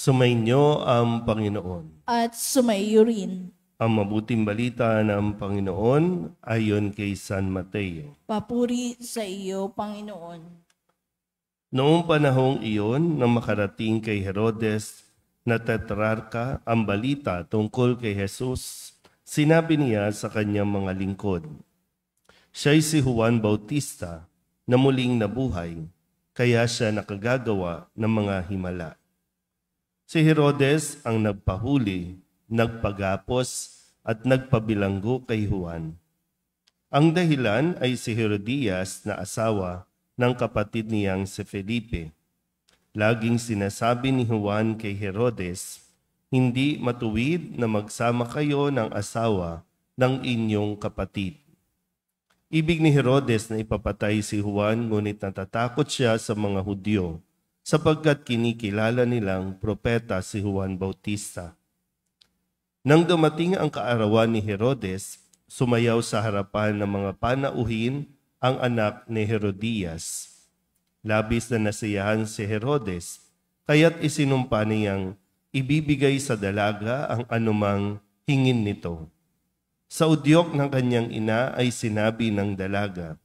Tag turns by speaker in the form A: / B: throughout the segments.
A: Sumainyo ang Panginoon.
B: At sumaiyo rin.
A: Ang mabuting balita ng Panginoon ayon kay San Mateo.
B: Papuri sa iyo, Panginoon.
A: Noong panahong iyon, nang makarating kay Herodes na tetrarka ang balita tungkol kay Jesus, sinabi niya sa kanyang mga lingkod, siya'y si Juan Bautista na muling nabuhay, kaya siya nakagagawa ng mga himala. Si Herodes ang nagpahuli, nagpagapos at nagpabilanggo kay Juan. Ang dahilan ay si Herodias na asawa ng kapatid niyang si Felipe. Laging sinasabi ni Juan kay Herodes, hindi matuwid na magsama kayo ng asawa ng inyong kapatid. Ibig ni Herodes na ipapatay si Juan, ngunit natatakot siya sa mga Hudyo, sapagkat kinikilala nilang propeta si Juan Bautista. Nang dumating ang kaarawan ni Herodes, sumayaw sa harapan ng mga panauhin ang anak ni Herodias. Labis na nasiyahan si Herodes, kaya't isinumpa niyang ibibigay sa dalaga ang anumang hingin nito. Sa udyok ng kanyang ina ay sinabi ng dalaga,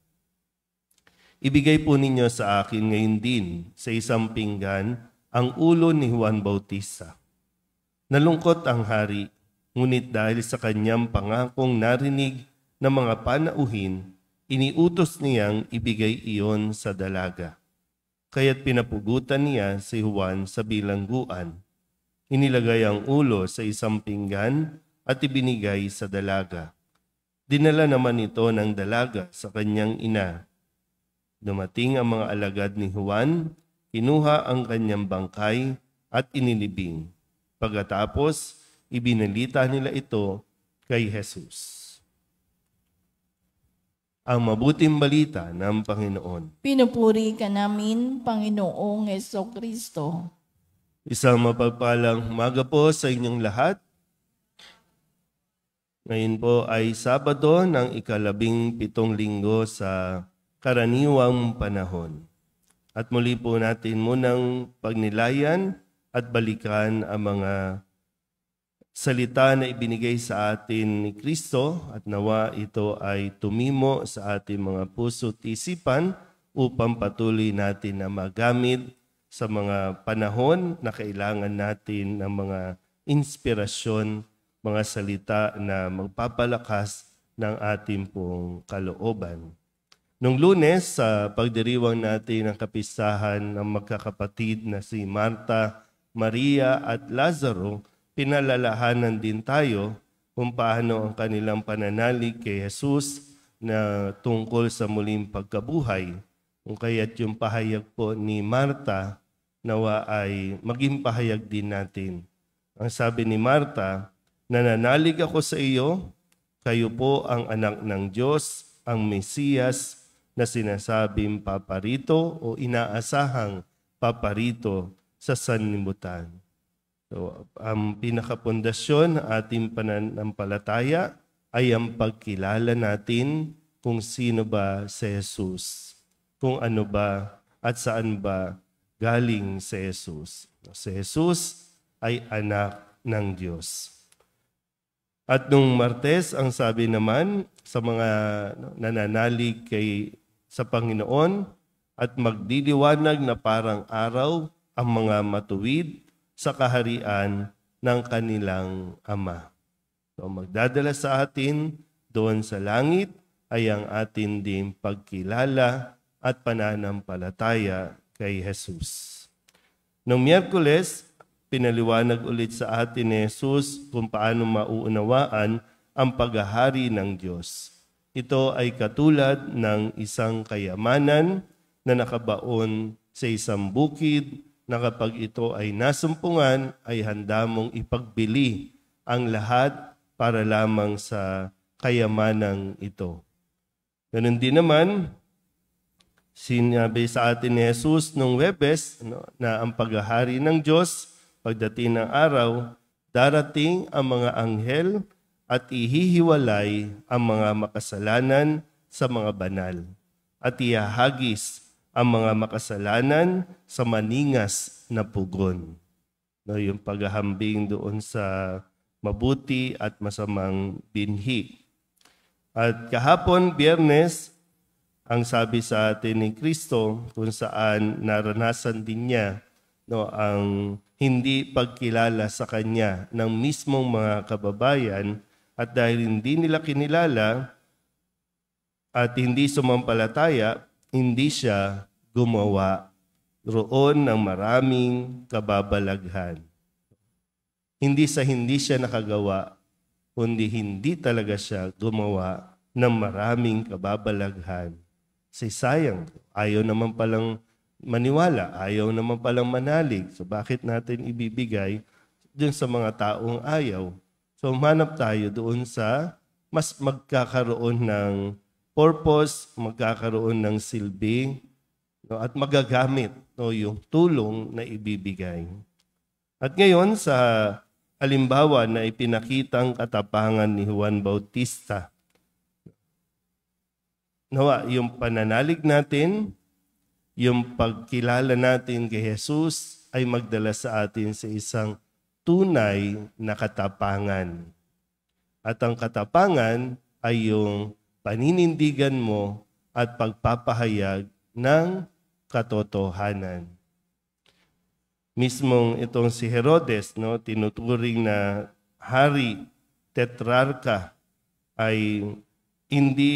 A: ibigay po ninyo sa akin ngayon din sa isang pinggan ang ulo ni Juan Bautista. Nalungkot ang hari, ngunit dahil sa kanyang pangakong narinig ng mga panauhin, iniutos niyang ibigay iyon sa dalaga. Kaya't pinapugutan niya si Juan sa bilangguan. Inilagay ang ulo sa isang pinggan at ibinigay sa dalaga. Dinala naman ito ng dalaga sa kanyang ina. Dumating ang mga alagad ni Juan, kinuha ang kanyang bangkay at inilibing. Pagkatapos, ibinalita nila ito kay Jesus. Ang mabuting balita ng Panginoon.
B: Pinupuri ka namin, Panginoong Jesucristo.
A: Isang mapagpalang umaga po sa inyong lahat. Ngayon po ay Sabado ng 17 linggo sa karaniwang panahon. At muli po natin munang pagnilayan at balikan ang mga salita na ibinigay sa atin ni Kristo at nawa ito ay tumimo sa ating mga puso at isipan upang patuloy natin na magamit sa mga panahon na kailangan natin ng mga inspirasyon, mga salita na magpapalakas ng ating pong kalooban. Nung Lunes, sa pagdiriwang natin ng kapistahan ng magkakapatid na si Marta, Maria at Lazaro, pinalalahanan din tayo kung paano ang kanilang pananalig kay Jesus na tungkol sa muling pagkabuhay. Kung kaya't yung pahayag po ni Marta, nawa ay maging pahayag din natin. Ang sabi ni Marta, nananalig ako sa iyo, kayo po ang anak ng Diyos, ang Mesiyas, na sinasabing paparito o inaasahang paparito sa sanlibutan. So, ang pinakapundasyon ng ating pananampalataya ay ang pagkilala natin kung sino ba si Jesus, kung ano ba at saan ba galing si Jesus. Si Jesus ay anak ng Diyos. At nung Martes, ang sabi naman sa mga nananalig sa Panginoon at magdiliwanag na parang araw ang mga matuwid sa kaharian ng kanilang Ama. So magdadala sa atin doon sa langit ay ang atin din pagkilala at pananampalataya kay Jesus. Noong Miyerkules, pinaliwanag ulit sa atin ni Jesus kung paano mauunawaan ang paghahari ng Diyos. Ito ay katulad ng isang kayamanan na nakabaon sa isang bukid na kapag ito ay nasumpungan ay handa mong ipagbili ang lahat para lamang sa kayamanang ito. Ganun din naman, sinabi sa atin ni Jesus nung Huwebes na ang paghahari ng Diyos, pagdating ng araw, darating ang mga anghel at ihihiwalay ang mga makasalanan sa mga banal at ihahagis ang mga makasalanan sa maningas na pugon. no, yung paghahambing doon sa mabuti at masamang binhi. At kahapon, Biyernes, ang sabi sa atin ni Kristo kung saan naranasan din niya, no, ang hindi pagkilala sa Kanya ng mismong mga kababayan, at dahil hindi nila kinilala at hindi sumampalataya, hindi siya gumawa roon ng maraming kababalaghan. Hindi siya nakagawa, kundi hindi talaga siya gumawa ng maraming kababalaghan. Sayang, ayaw naman palang maniwala, ayaw naman palang manalig. So bakit natin ibibigay dun sa mga taong ayaw? So manap tayo doon sa mas magkakaroon ng purpose, magkakaroon ng silbi, no, at magagamit, no, yung tulong na ibibigay. At ngayon sa halimbawa na ipinakitang katapangan ni Juan Bautista, nawa yung pananalig natin, yung pagkilala natin kay Jesus ay magdala sa atin sa isang tunay na katapangan. At ang katapangan ay yung paninindigan mo at pagpapahayag ng katotohanan. Mismong itong si Herodes, no, tinuturing na hari, tetrarka, ay hindi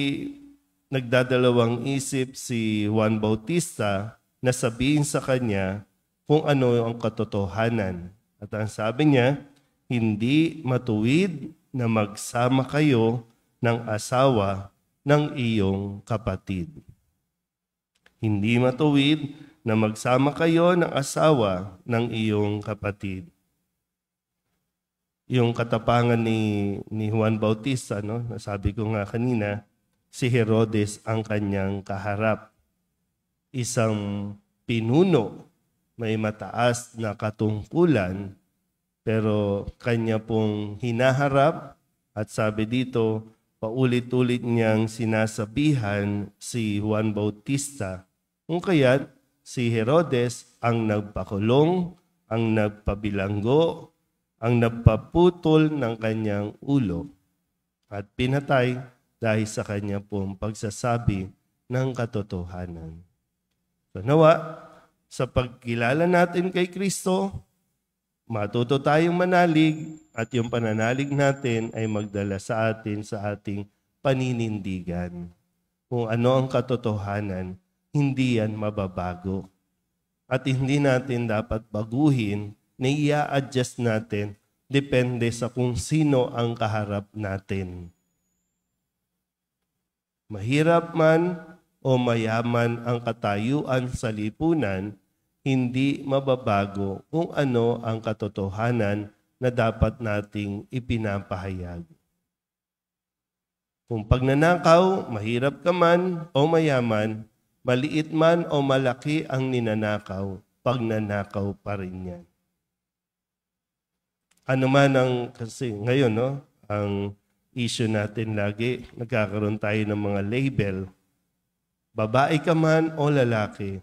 A: nagdadalawang isip si Juan Bautista na sabihin sa kanya kung ano ang katotohanan. At ang sabi niya, hindi matuwid na magsama kayo ng asawa ng iyong kapatid. Hindi matuwid na magsama kayo ng asawa ng iyong kapatid. Yung katapangan ni Juan Bautista, no, nasabi ko nga kanina, si Herodes ang kanyang kaharap. Isang pinuno, may mataas na katungkulan, pero kanya pong hinaharap at sabi dito, paulit-ulit niyang sinasabihan si Juan Bautista. Kung kaya't si Herodes ang nagpakulong, ang nagpabilanggo, ang nagpaputol ng kanyang ulo at pinatay dahil sa kanya pong pagsasabi ng katotohanan. So nawa, sa pagkilala natin kay Kristo, matuto tayong manalig at yung pananalig natin ay magdala sa atin sa ating paninindigan. Kung ano ang katotohanan, hindi yan mababago. At hindi natin dapat baguhin na i-adjust natin depende sa kung sino ang kaharap natin. Mahirap man o mayaman ang katayuan sa lipunan, hindi mababago kung ano ang katotohanan na dapat nating ipinapahayag. Kung pagnanakaw, mahirap ka man o mayaman, maliit man o malaki ang ninanakaw, pagnanakaw pa rin yan. Ano man ang, kasi ngayon, no, ang issue natin lagi, nagkakaroon tayo ng mga label. Babae ka man o lalaki,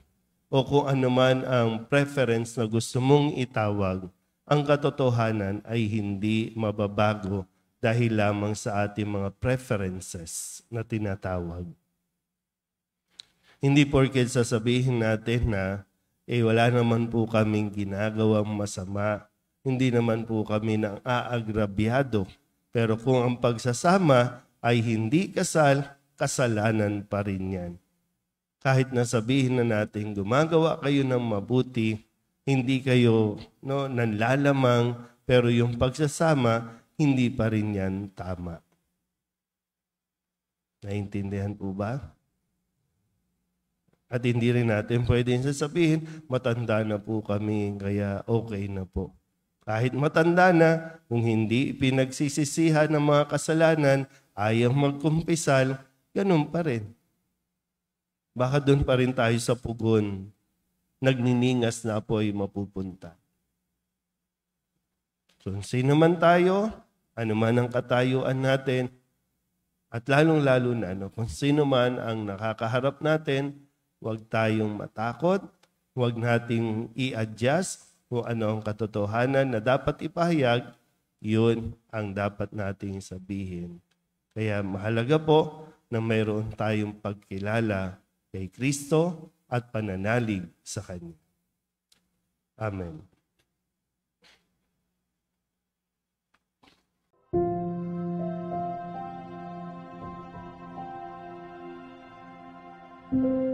A: o kung ano man ang preference na gusto mong itawag, ang katotohanan ay hindi mababago dahil lamang sa ating mga preferences na tinatawag. Hindi porket sasabihin natin na wala naman po kaming ginagawang masama, hindi naman po kami nang aagrabyado. Pero kung ang pagsasama ay hindi kasal, kasalanan pa rin yan. Kahit nasabihin na natin gumagawa kayo ng mabuti, hindi kayo nanlalamang, pero yung pagsasama, hindi pa rin yan tama. Naintindihan po ba? At hindi rin natin pwedeng sasabihin, matanda na po kami, kaya okay na po. Kahit matanda na, kung hindi pinagsisisihan ng mga kasalanan, ayaw magkumpisal, ganun pa rin. Baka doon pa rin tayo sa pugon, nagniningas na apoy mapupunta. So, sino man tayo, ano man ang katayuan natin, at lalong-lalo na, kung sino man ang nakakaharap natin, huwag tayong matakot, huwag nating i-adjust, kung ano ang katotohanan na dapat ipahayag, yun ang dapat nating sabihin. Kaya mahalaga po na mayroon tayong pagkilala kay Kristo at pananalig sa Kanya. Amen.
C: Thank you.